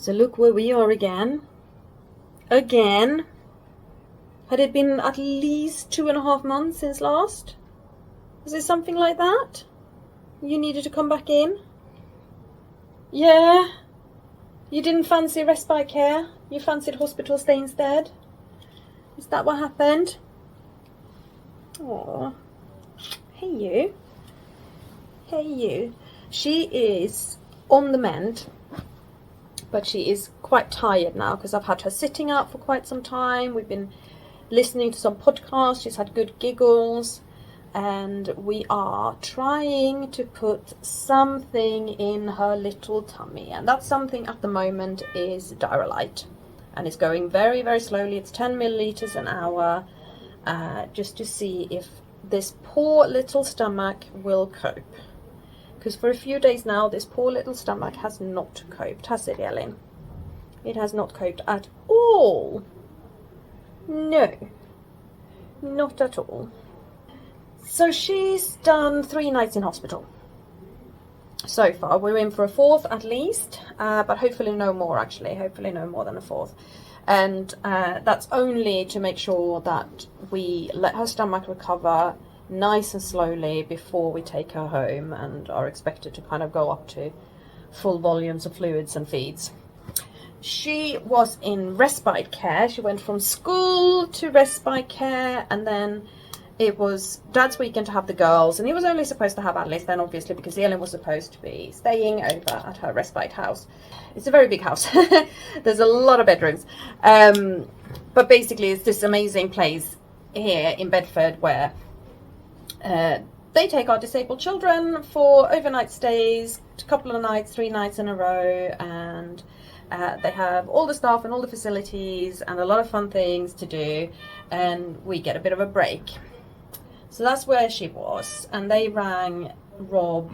So look where we are again. Again. Had it been at least 2.5 months since last? Was it something like that? You needed to come back in? Yeah. You didn't fancy respite care? You fancied hospital stay instead? Is that what happened? Oh. Hey you. Hey you. She is on the mend, but she is quite tired now because I've had her sitting up for quite some time. We've been listening to some podcasts. She's had good giggles, and we are trying to put something in her little tummy, and that something at the moment is Diarrhelite, and it's going very, very slowly. It's 10 milliliters an hour, just to see if this poor little stomach will cope. Because for a few days now, this poor little stomach has not coped, has it, Elin? It has not coped at all. No, not at all. So she's done 3 nights in hospital so far. We're in for a 4th at least, but hopefully no more, actually. Hopefully no more than a 4th. And that's only to make sure that we let her stomach recover nice and slowly before we take her home, and are expected to kind of go up to full volumes of fluids and feeds. She was in respite care. She went from school to respite care, and then it was Dad's weekend to have the girls, and he was only supposed to have Alice then, obviously, because Elin was supposed to be staying over at her respite house. It's a very big house. There's a lot of bedrooms. But basically it's this amazing place here in Bedford where they take our disabled children for overnight stays, a couple of nights, 3 nights in a row, and they have all the staff and all the facilities and a lot of fun things to do, and we get a bit of a break. So that's where she was, and they rang Rob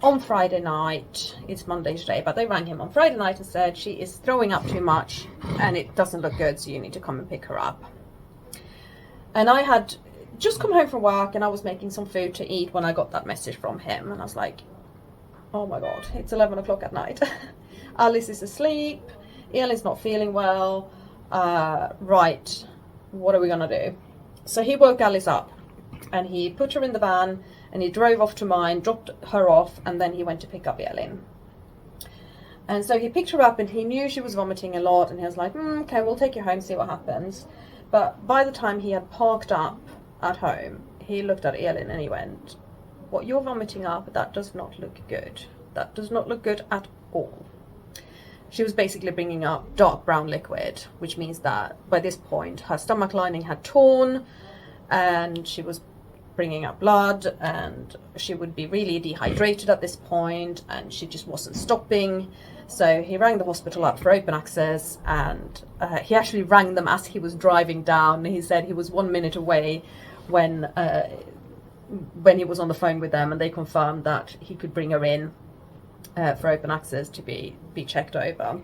on Friday night. It's Monday today, but they rang him on Friday night and said she is throwing up too much and it doesn't look good, so you need to come and pick her up. And I had just come home from work and I was making some food to eat when I got that message from him, and I was like, oh my god, it's 11 o'clock at night. Alice is asleep, Elin's not feeling well, right, what are we gonna do? So he woke Alice up and he put her in the van and he drove off to mine, dropped her off, and then he went to pick up Elin. And so he picked her up and he knew she was vomiting a lot, and he was like, okay, we'll take you home, see what happens. But by the time he had parked up at home, he looked at Elin and he went, what you're vomiting up, that does not look good. That does not look good at all. She was basically bringing up dark brown liquid, which means that by this point her stomach lining had torn and she was bringing up blood, and she would be really dehydrated at this point, and she just wasn't stopping. So he rang the hospital up for open access, and he actually rang them as he was driving down. He said he was 1 minute away when he was on the phone with them, and they confirmed that he could bring her in for open access to be checked over.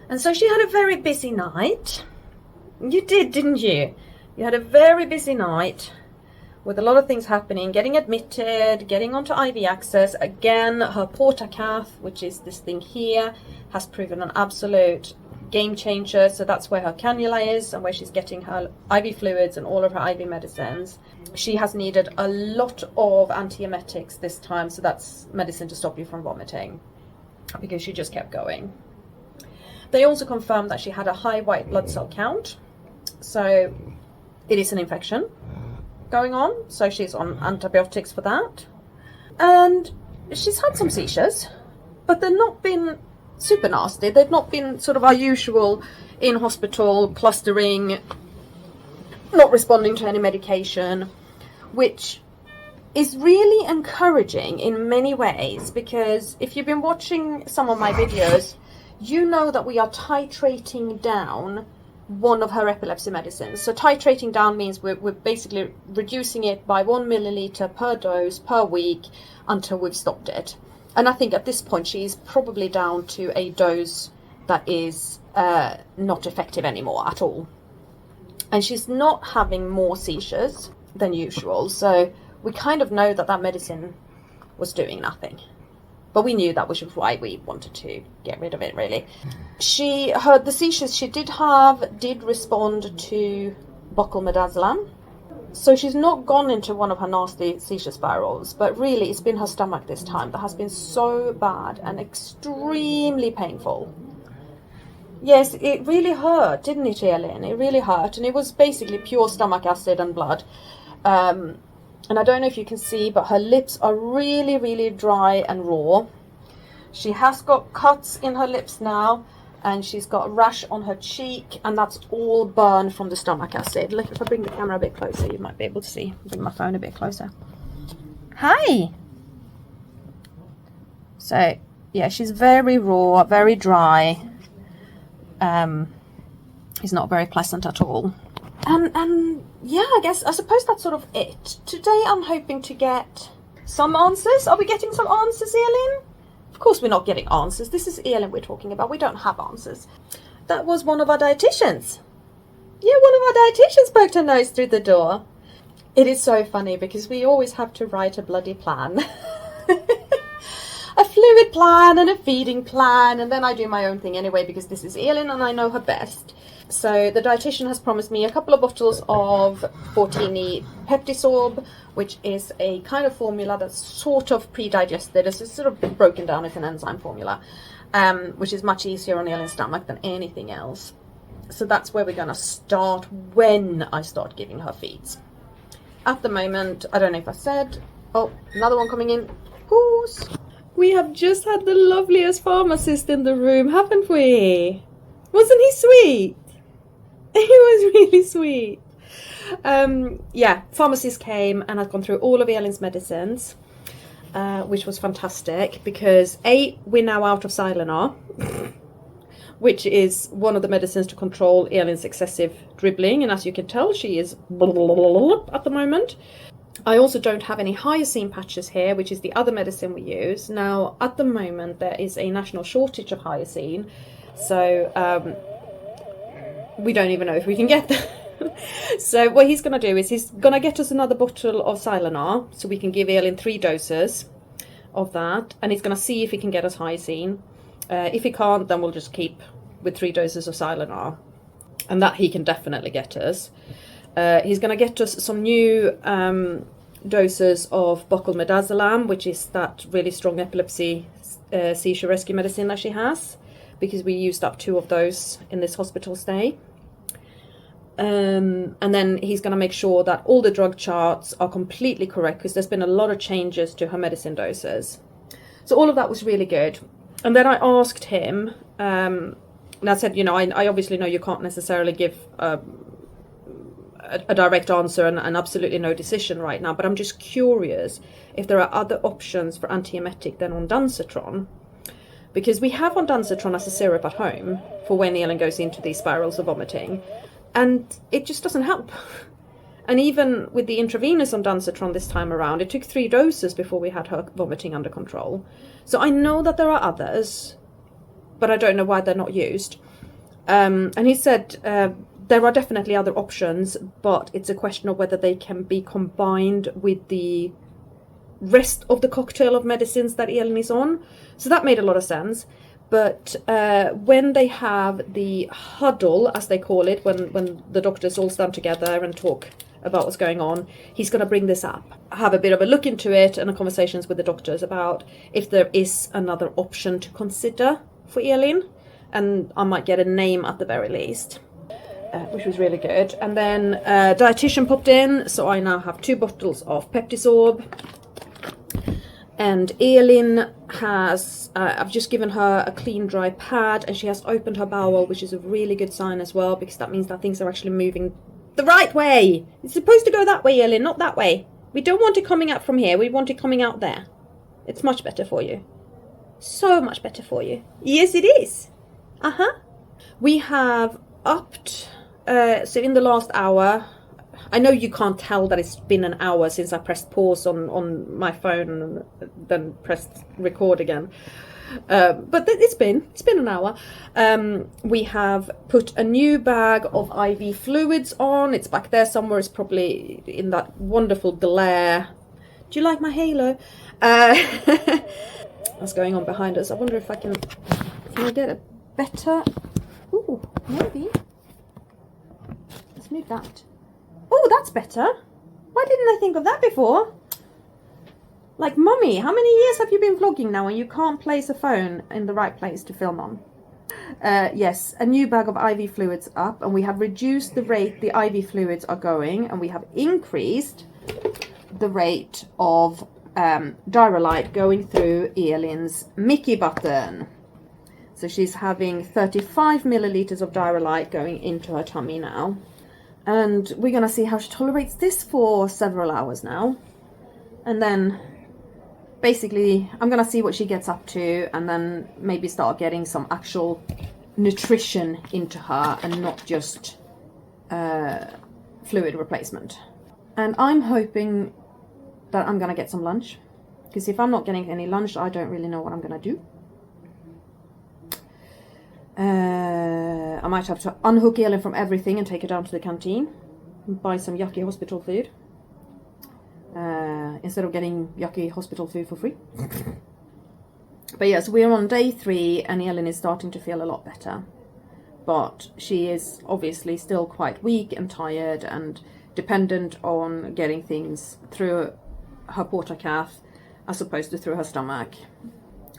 And so she had a very busy night. You did, didn't you? You had a very busy night with a lot of things happening, getting admitted, getting onto IV access. Again, her portacath, which is this thing here, has proven an absolute game changer. So that's where her cannula is and where she's getting her IV fluids and all of her IV medicines. She has needed a lot of antiemetics this time, so that's medicine to stop you from vomiting, because she just kept going. They also confirmed that she had a high white blood cell count, so it is an infection going on, so she's on antibiotics for that. And she's had some seizures, but they've not been super nasty. They've not been sort of our usual in hospital clustering, not responding to any medication, which is really encouraging in many ways, because if you've been watching some of my videos, you know that we are titrating down one of her epilepsy medicines. So titrating down means we're basically reducing it by 1 milliliter per dose per week until we've stopped it. And I think at this point she is probably down to a dose that is not effective anymore at all. And she's not having more seizures than usual, so we kind of know that that medicine was doing nothing. But we knew that, which was why we wanted to get rid of it, really. The seizures she did have did respond to buccal midazolam. So she's not gone into one of her nasty seizure spirals, but really it's been her stomach this time that has been so bad and extremely painful. Yes, it really hurt, didn't it, Elin? It really hurt, and it was basically pure stomach acid and blood. And I don't know if you can see, but her lips are really, really dry and raw. She has got cuts in her lips now, and she's got a rash on her cheek, and that's all burned from the stomach acid. Look, if I bring the camera a bit closer, you might be able to see. Bring my phone a bit closer. Hi! So, yeah, she's very raw, very dry. It's not very pleasant at all. And yeah, I suppose that's sort of it. Today I'm hoping to get some answers. Are we getting some answers, Elin? Of course we're not getting answers. This is Elin we're talking about. We don't have answers. That was one of our dietitians. Yeah, one of our dietitians poked her nose through the door. It is so funny because we always have to write a bloody plan. A fluid plan and a feeding plan, and then I do my own thing anyway because this is Elin and I know her best. So the dietitian has promised me a couple of bottles of 14E Peptisorb, which is a kind of formula that's sort of pre-digested. It's sort of broken down as an enzyme formula, which is much easier on Elin's stomach than anything else. So that's where we're going to start when I start giving her feeds. At the moment, I don't know if I said... Oh, another one coming in. Who's... We have just had the loveliest pharmacist in the room, haven't we? Wasn't he sweet? He was really sweet. Yeah, pharmacist came and had gone through all of Elin's medicines, which was fantastic because we're now out of Silenar, which is one of the medicines to control Elin's excessive dribbling, and as you can tell, she is at the moment. I also don't have any hyoscine patches here, which is the other medicine we use. Now, at the moment, there is a national shortage of hyoscine, so we don't even know if we can get them. So what he's going to do is he's going to get us another bottle of Silenar, so we can give Elin 3 doses of that, and he's going to see if he can get us hyoscine. If he can't, then we'll just keep with 3 doses of Silenar, and that he can definitely get us. He's going to get us some new doses of buccal midazolam, which is that really strong epilepsy seizure rescue medicine that she has, because we used up 2 of those in this hospital stay. And then he's going to make sure that all the drug charts are completely correct, because there's been a lot of changes to her medicine doses. So all of that was really good. And then I asked him, and I said, you know, I obviously know you can't necessarily give a direct answer and absolutely no decision right now, but I'm just curious if there are other options for antiemetic than ondansetron, because we have ondansetron as a syrup at home for when Elin goes into these spirals of vomiting, and it just doesn't help. And even with the intravenous ondansetron this time around, it took 3 doses before we had her vomiting under control. So I know that there are others, but I don't know why they're not used. And he said there are definitely other options, but it's a question of whether they can be combined with the rest of the cocktail of medicines that Elin is on. So that made a lot of sense. But when they have the huddle, as they call it, when the doctors all stand together and talk about what's going on, he's going to bring this up, have a bit of a look into it and a conversations with the doctors about if there is another option to consider for Elin, and I might get a name at the very least. Which was really good. And then Dietitian popped in, so I now have 2 bottles of Peptisorb. And Elin has, I've just given her a clean dry pad, and she has opened her bowel, which is a really good sign as well, because that means that things are actually moving the right way. It's supposed to go that way, Elin, not that way. We don't want it coming out from here, we want it coming out there. It's much better for you. So much better for you. Yes, it is. We have upped... so in the last hour, I know you can't tell that it's been an hour since I pressed pause on my phone and then pressed record again. But it's been an hour. We have put a new bag of IV fluids on. It's back there somewhere. It's probably in that wonderful glare. Do you like my halo? that's going on behind us. I wonder if I can get a better... Ooh, maybe. Let's move that. Oh, that's better. Why didn't I think of that before? Like, Mummy, how many years have you been vlogging now and you can't place a phone in the right place to film on? Yes, a new bag of IV fluids up, and we have reduced the rate the IV fluids are going, and we have increased the rate of Diarrhea going through Elin's Mickey button. So she's having 35 milliliters of Diarrhea going into her tummy now. And we're going to see how she tolerates this for several hours now. And then basically I'm going to see what she gets up to, and then maybe start getting some actual nutrition into her and not just fluid replacement. And I'm hoping that I'm going to get some lunch, because if I'm not getting any lunch, I don't really know what I'm going to do. I might have to unhook Elin from everything and take her down to the canteen and buy some yucky hospital food, instead of getting yucky hospital food for free. But yes, we're on day 3 and Elin is starting to feel a lot better. But she is obviously still quite weak and tired and dependent on getting things through her porta cath as opposed to through her stomach.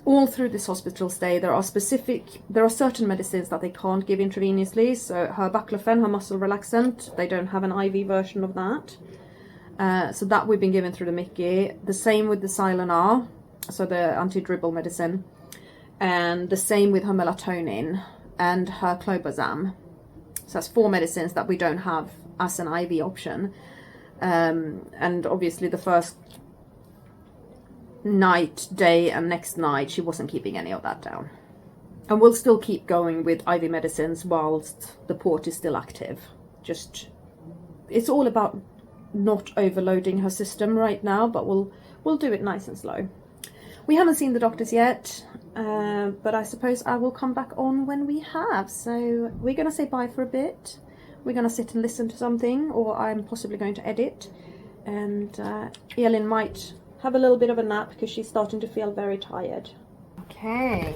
All through this hospital stay, there are certain medicines that they can't give intravenously. So her baclofen, her muscle relaxant, they don't have an IV version of that. So that we've been given through the Mickey. The same with the Silonar, so the anti-dribble medicine. And the same with her melatonin and her clobazam. So that's 4 medicines that we don't have as an IV option. And obviously the first night, day and next night she wasn't keeping any of that down. And we'll still keep going with IV medicines whilst the port is still active. Just, it's all about not overloading her system right now, but we'll do it nice and slow. We haven't seen the doctors yet, but I suppose I will come back on when we have. So we're going to say bye for a bit. We're going to sit and listen to something, or I'm possibly going to edit. And Elin might have a little bit of a nap because she's starting to feel very tired. Okay.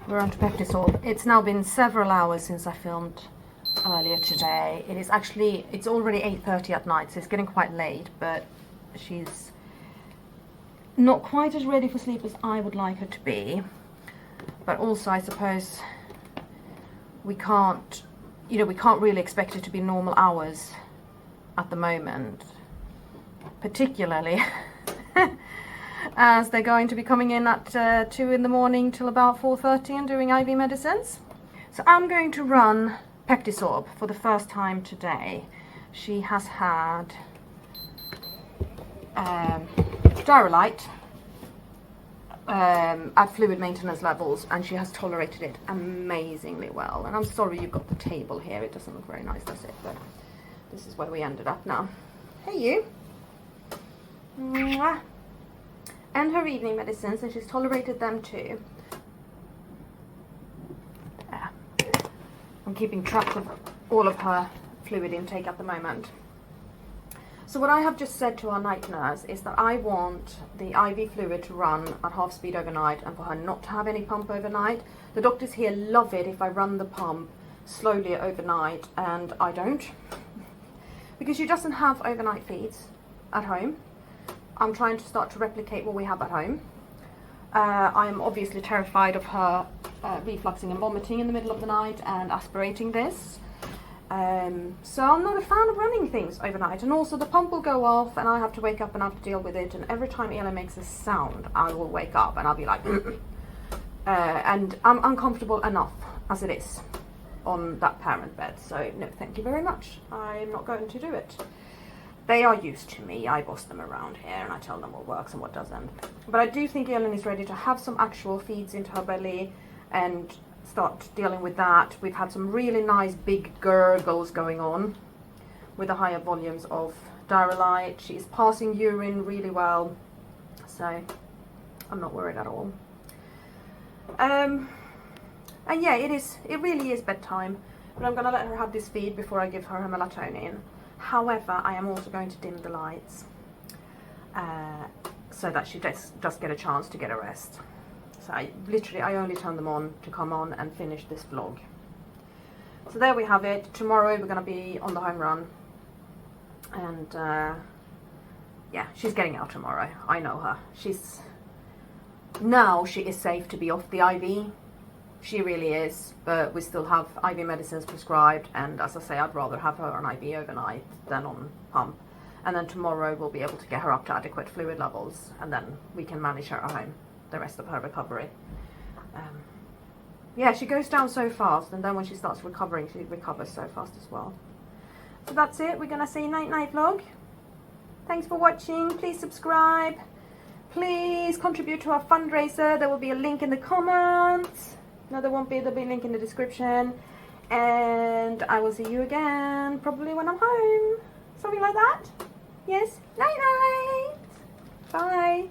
We're on to Peptisol. It's now been several hours since I filmed earlier today. It's already 8:30 at night, so it's getting quite late, but she's not quite as ready for sleep as I would like her to be. But also, I suppose we can't really expect it to be normal hours at the moment, particularly as they're going to be coming in at 2 in the morning till about 4:30 and doing IV medicines. So I'm going to run Peptisorb for the first time today. She has had Diarrhea at fluid maintenance levels, and she has tolerated it amazingly well. And I'm sorry you've got the table here, it doesn't look very nice, does it? But this is where we ended up now. Hey you! Mwah. And her evening medicines, and she's tolerated them too. I'm keeping track of all of her fluid intake at the moment. So what I have just said to our night nurse is that I want the IV fluid to run at half speed overnight and for her not to have any pump overnight. The doctors here love it if I run the pump slowly overnight, and I don't. Because she doesn't have overnight feeds at home. I'm trying to start to replicate what we have at home. I'm obviously terrified of her refluxing and vomiting in the middle of the night and aspirating this. So I'm not a fan of running things overnight. And also the pump will go off and I have to wake up and I have to deal with it. And every time Elin makes a sound, I will wake up and I'll be like... and I'm uncomfortable enough as it is on that parent bed. So no, thank you very much. I'm not going to do it. They are used to me. I boss them around here and I tell them what works and what doesn't. But I do think Elin is ready to have some actual feeds into her belly and start dealing with that. We've had some really nice big gurgles going on with the higher volumes of Diarrhea. She's passing urine really well, so I'm not worried at all. And yeah, it really is bedtime, but I'm gonna let her have this feed before I give her her melatonin. However, I am also going to dim the lights so that she does get a chance to get a rest. So I only turn them on to come on and finish this vlog. So there we have it. Tomorrow we're going to be on the home run, and yeah, she's getting out tomorrow. I know her. She is safe to be off the IV. She really is, but we still have IV medicines prescribed, and as I say, I'd rather have her on IV overnight than on pump. And then tomorrow we'll be able to get her up to adequate fluid levels, and then we can manage her at home the rest of her recovery. Yeah, she goes down so fast, and then when she starts recovering, she recovers so fast as well. So that's it. We're gonna say night vlog. Thanks for watching. Please subscribe. Please contribute to our fundraiser. There will be a link in the comments. No, there won't be. There'll be a link in the description. And I will see you again, probably when I'm home. Something like that. Yes. Night. Bye.